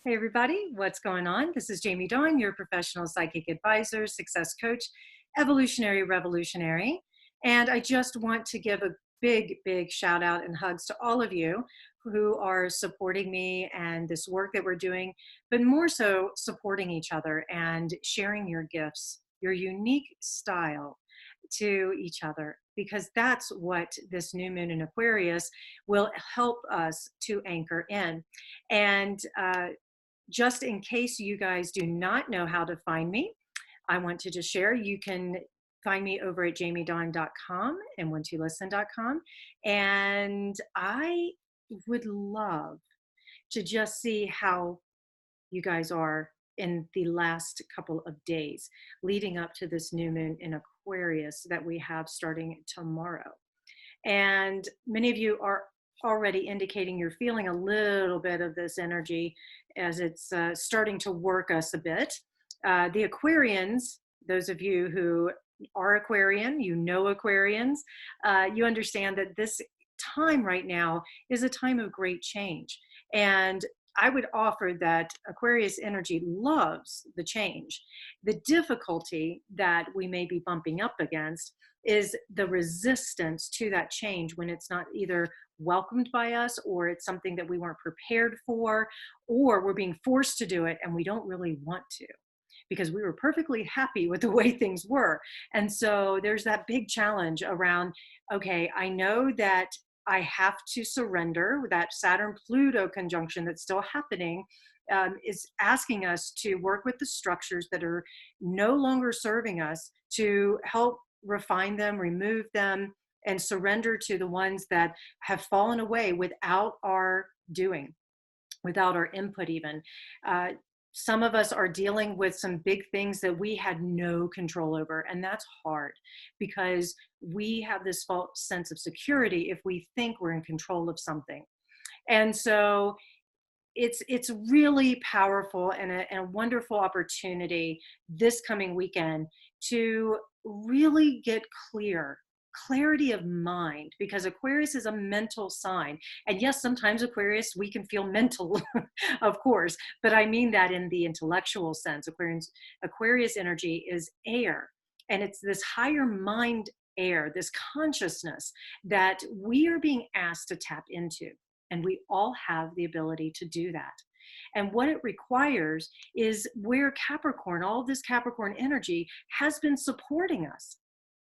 Hey, everybody, what's going on? This is Jamie Dawn, your professional psychic advisor, success coach, evolutionary revolutionary. And I just want to give a big, big shout out and hugs to all of you who are supporting me and this work that we're doing, but more so supporting each other and sharing your gifts, your unique style to each other, because that's what this new moon in Aquarius will help us to anchor in. And just in case you guys do not know how to find me, I want to just share you can find me over at jamiedawn.com and whentolisten.com. And I would love to just see how you guys are in the last couple of days leading up to this new moon in Aquarius that we have starting tomorrow. And many of you are already indicating you're feeling a little bit of this energy as it's starting to work us a bit. The Aquarians, those of you who are Aquarian, you know Aquarians, you understand that this time right now is a time of great change. And I would offer that Aquarius energy loves the change. The difficulty that we may be bumping up against is the resistance to that change when it's not either welcomed by us, or it's something that we weren't prepared for, or we're being forced to do it and we don't really want to because we were perfectly happy with the way things were. And so there's that big challenge around, okay, I know that I have to surrender. That Saturn Pluto conjunction that's still happening is asking us to work with the structures that are no longer serving us, to help refine them, remove them, and surrender to the ones that have fallen away without our doing, without our input even. Some of us are dealing with some big things that we had no control over, and that's hard because we have this false sense of security if we think we're in control of something. And so it's really powerful and a wonderful opportunity this coming weekend to really get clarity of mind, because Aquarius is a mental sign. And yes, sometimes Aquarius, we can feel mental, of course, but I mean that in the intellectual sense. Aquarius energy is air, and it's this higher mind air, this consciousness that we are being asked to tap into. And we all have the ability to do that. And what it requires is where Capricorn, all of this Capricorn energy has been supporting us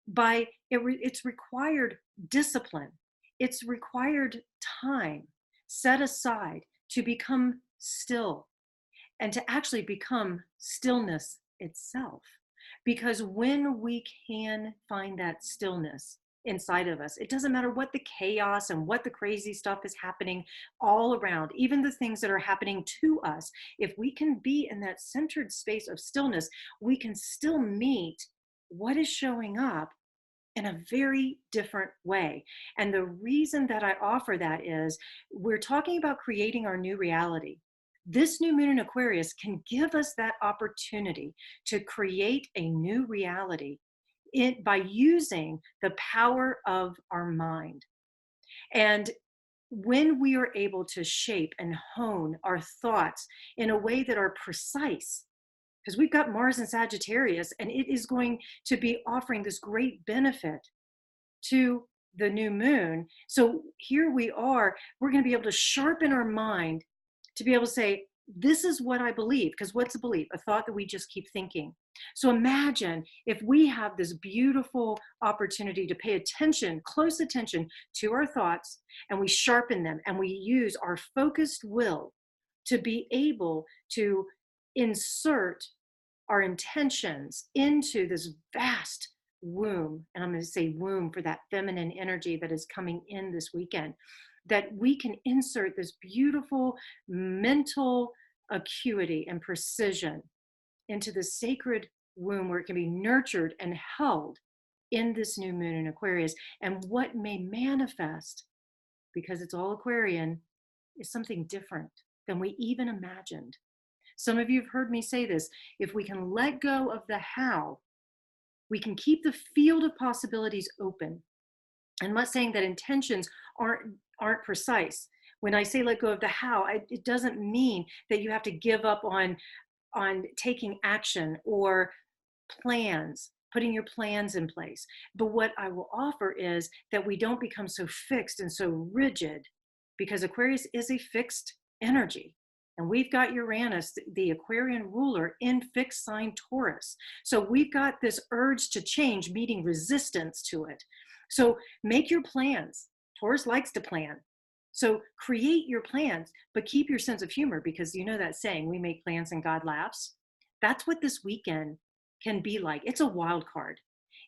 by it's required discipline. It's required time set aside to become still and to actually become stillness itself. Because when we can find that stillness inside of us, it doesn't matter what the chaos and what the crazy stuff is happening all around, even the things that are happening to us. If we can be in that centered space of stillness, we can still meet what is showing up in a very different way. And the reason that I offer that is we're talking about creating our new reality. This new moon in Aquarius can give us that opportunity to create a new reality by using the power of our mind. And when we are able to shape and hone our thoughts in a way that are precise, because we've got Mars in Sagittarius, and it is going to be offering this great benefit to the new moon. So here we are, we're going to be able to sharpen our mind to be able to say, this is what I believe. Because what's a belief? A thought that we just keep thinking. So imagine if we have this beautiful opportunity to pay attention, close attention to our thoughts, and we sharpen them and we use our focused will to be able to insert our intentions into this vast womb. And I'm going to say womb for that feminine energy that is coming in this weekend, that we can insert this beautiful mental acuity and precision into the sacred womb where it can be nurtured and held in this new moon in Aquarius. And what may manifest, because it's all Aquarian, is something different than we even imagined. Some of you have heard me say this. If we can let go of the how, we can keep the field of possibilities open. I'm not saying that intentions aren't precise. When I say let go of the how, it doesn't mean that you have to give up on taking action or plans, putting your plans in place. But what I will offer is that we don't become so fixed and so rigid, because Aquarius is a fixed energy. And we've got Uranus, the Aquarian ruler, in fixed sign Taurus. So we've got this urge to change, meeting resistance to it. So make your plans. Taurus likes to plan. So create your plans, but keep your sense of humor, because you know that saying, we make plans and God laughs. That's what this weekend can be like. It's a wild card.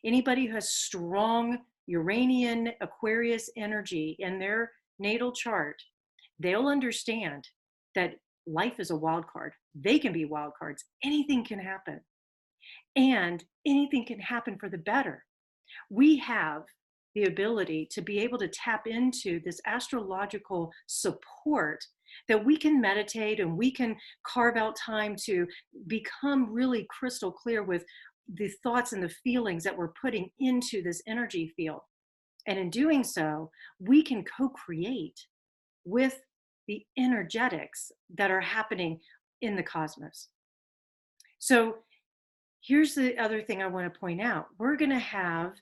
Anybody who has strong Uranian Aquarius energy in their natal chart, they'll understand that life is a wild card. They can be wild cards. Anything can happen. And anything can happen for the better. We have the ability to be able to tap into this astrological support, that we can meditate and we can carve out time to become really crystal clear with the thoughts and the feelings that we're putting into this energy field. And in doing so, we can co-create with the energetics that are happening in the cosmos. So here's the other thing I want to point out. We're going to have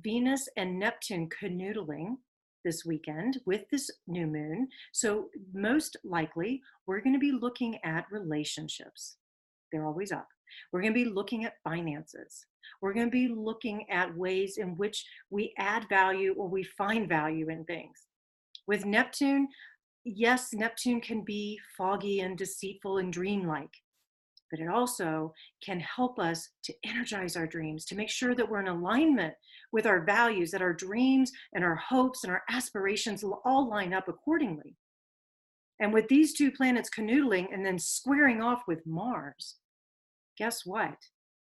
Venus and Neptune canoodling this weekend with this new moon. So most likely, we're going to be looking at relationships. They're always up. We're going to be looking at finances. We're going to be looking at ways in which we add value or we find value in things. With Neptune, yes, Neptune can be foggy and deceitful and dreamlike, but it also can help us to energize our dreams, to make sure that we're in alignment with our values, that our dreams and our hopes and our aspirations will all line up accordingly. And with these two planets canoodling and then squaring off with Mars, guess what?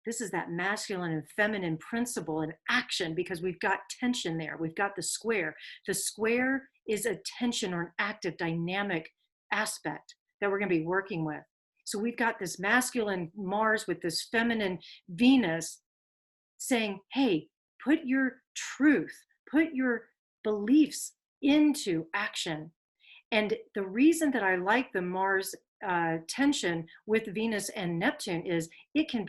This is that masculine and feminine principle in action, because we've got tension there. We've got the square. The square is a tension or an active dynamic aspect that we're going to be working with. So we've got this masculine Mars with this feminine Venus saying, hey, put your truth, put your beliefs into action. And the reason that I like the Mars tension with Venus and Neptune is it can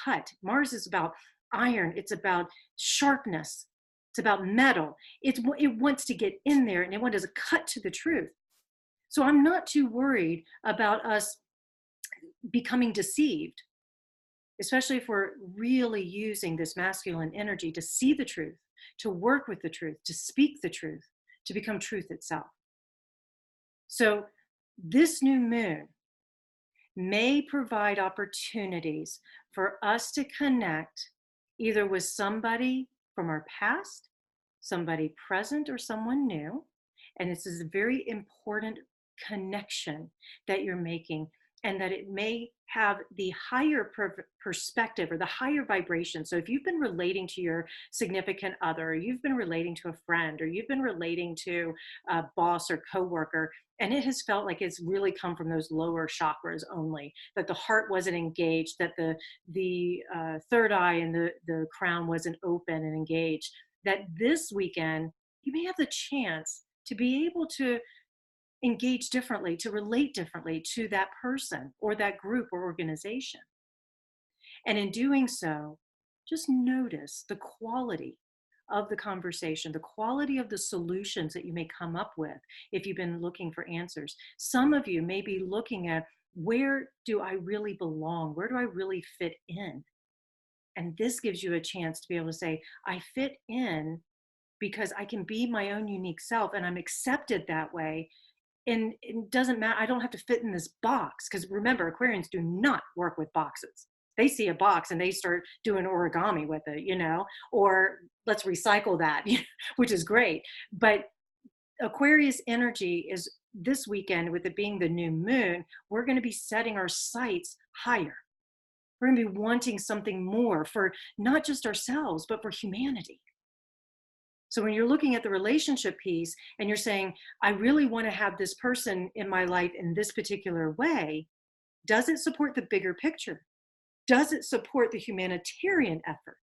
cut. Mars is about iron. It's about sharpness. It's about metal. It wants to get in there and it wants to cut to the truth. So I'm not too worried about us becoming deceived, especially if we're really using this masculine energy to see the truth, to work with the truth, to speak the truth, to become truth itself. So this new moon may provide opportunities for us to connect either with somebody from our past, somebody present, or someone new. And this is a very important connection that you're making, and that it may have the higher perspective or the higher vibration. So if you've been relating to your significant other, or you've been relating to a friend, or you've been relating to a boss or coworker, and it has felt like it's really come from those lower chakras only, that the heart wasn't engaged, that the third eye and the crown wasn't open and engaged, that this weekend you may have the chance to be able to engage differently, to relate differently to that person or that group or organization. And in doing so, just notice the quality of the conversation, the quality of the solutions that you may come up with if you've been looking for answers. Some of you may be looking at, where do I really belong? Where do I really fit in? And this gives you a chance to be able to say, I fit in because I can be my own unique self and I'm accepted that way. And it doesn't matter, I don't have to fit in this box, because remember, Aquarians do not work with boxes. They see a box and they start doing origami with it, or let's recycle that, which is great. But Aquarius energy is this weekend, with it being the new moon, we're going to be setting our sights higher. We're going to be wanting something more for not just ourselves, but for humanity. So when you're looking at the relationship piece and you're saying, I really want to have this person in my life in this particular way, does it support the bigger picture? Does it support the humanitarian effort?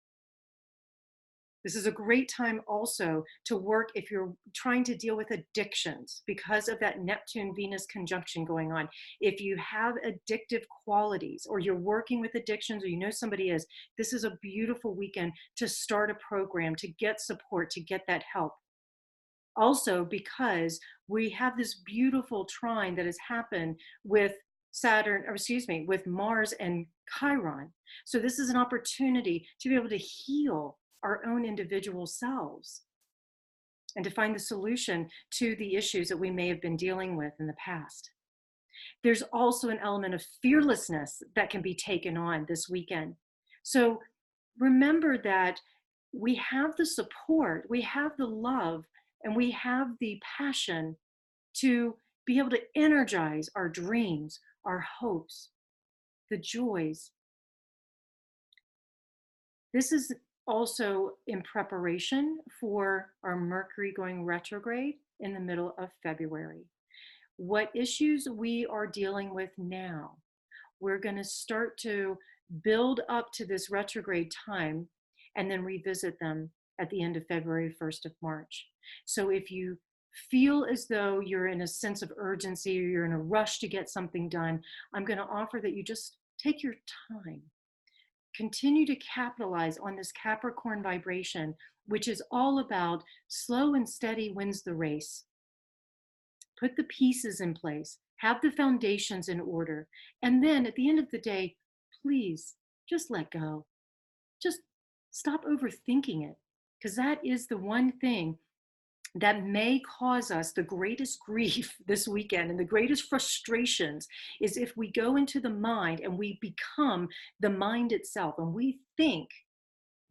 This is a great time also to work if you're trying to deal with addictions because of that Neptune Venus conjunction going on. If you have addictive qualities or you're working with addictions or you know somebody is, this is a beautiful weekend to start a program, to get support, to get that help. Also, because we have this beautiful trine that has happened with Saturn, or excuse me, with Mars and Chiron. So this is an opportunity to be able to heal our own individual selves and to find the solution to the issues that we may have been dealing with in the past. There's also an element of fearlessness that can be taken on this weekend. So remember that we have the support, we have the love, and we have the passion to be able to energize our dreams, our hopes, the joys. This is also in preparation for our Mercury going retrograde in the middle of February. What issues we are dealing with now, we're going to start to build up to this retrograde time and then revisit them at the end of February, 1st of March. So if you feel as though you're in a sense of urgency or you're in a rush to get something done, I'm going to offer that you just take your time. Continue to capitalize on this Capricorn vibration, which is all about slow and steady wins the race. Put the pieces in place, have the foundations in order, and then at the end of the day, please just let go. Just stop overthinking it, because that is the one thing that may cause us the greatest grief this weekend and the greatest frustrations is if we go into the mind and we become the mind itself and we think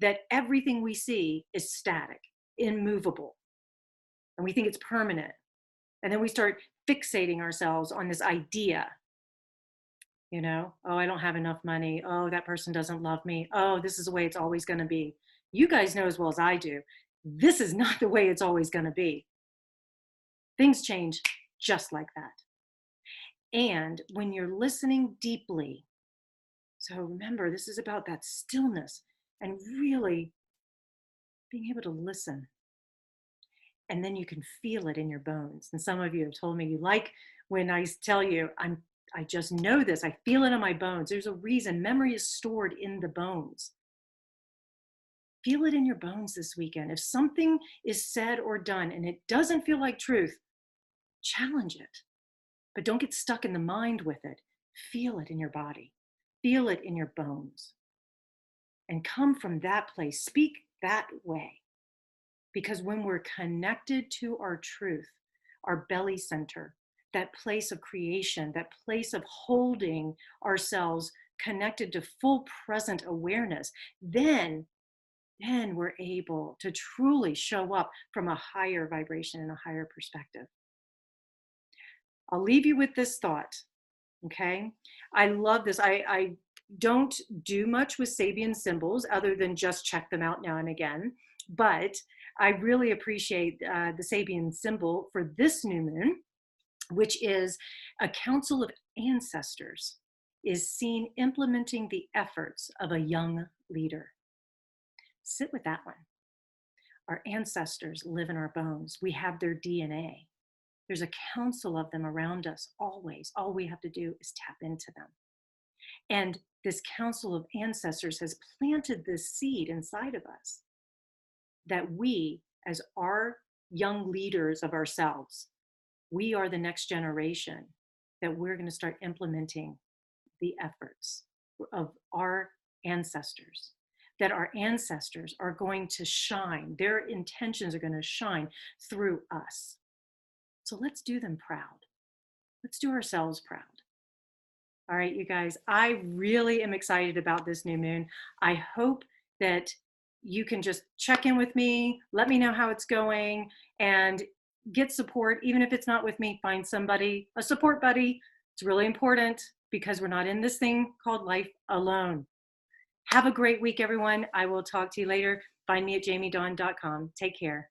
that everything we see is static, immovable, and we think it's permanent. And then we start fixating ourselves on this idea, you know, oh, I don't have enough money. Oh, that person doesn't love me. Oh, this is the way it's always going to be. You guys know as well as I do, this is not the way it's always going to be. Things change just like that. And when you're listening deeply, so remember, this is about that stillness and really being able to listen. And then you can feel it in your bones. And some of you have told me you like when I tell you, I just know this, I feel it in my bones. There's a reason. Memory is stored in the bones. Feel it in your bones this weekend. If something is said or done and it doesn't feel like truth, challenge it. But don't get stuck in the mind with it. Feel it in your body. Feel it in your bones. And come from that place. Speak that way. Because when we're connected to our truth, our belly center, that place of creation, that place of holding ourselves connected to full present awareness, then we're able to truly show up from a higher vibration and a higher perspective. I'll leave you with this thought, okay? I love this. I don't do much with Sabian cymbals other than just check them out now and again, but I really appreciate the Sabian symbol for this new moon, which is a council of ancestors, is seen implementing the efforts of a young leader. Sit with that one. Our ancestors live in our bones. We have their DNA. There's a council of them around us always. All we have to do is tap into them. And this council of ancestors has planted this seed inside of us that we, as our young leaders of ourselves, we are the next generation that we're going to start implementing the efforts of our ancestors, that our ancestors are going to shine. Their intentions are going to shine through us. So let's do them proud. Let's do ourselves proud. All right, you guys, I really am excited about this new moon. I hope that you can just check in with me, let me know how it's going, and get support. Even if it's not with me, find somebody, a support buddy. It's really important because we're not in this thing called life alone. Have a great week, everyone. I will talk to you later. Find me at jamiedawn.com. Take care.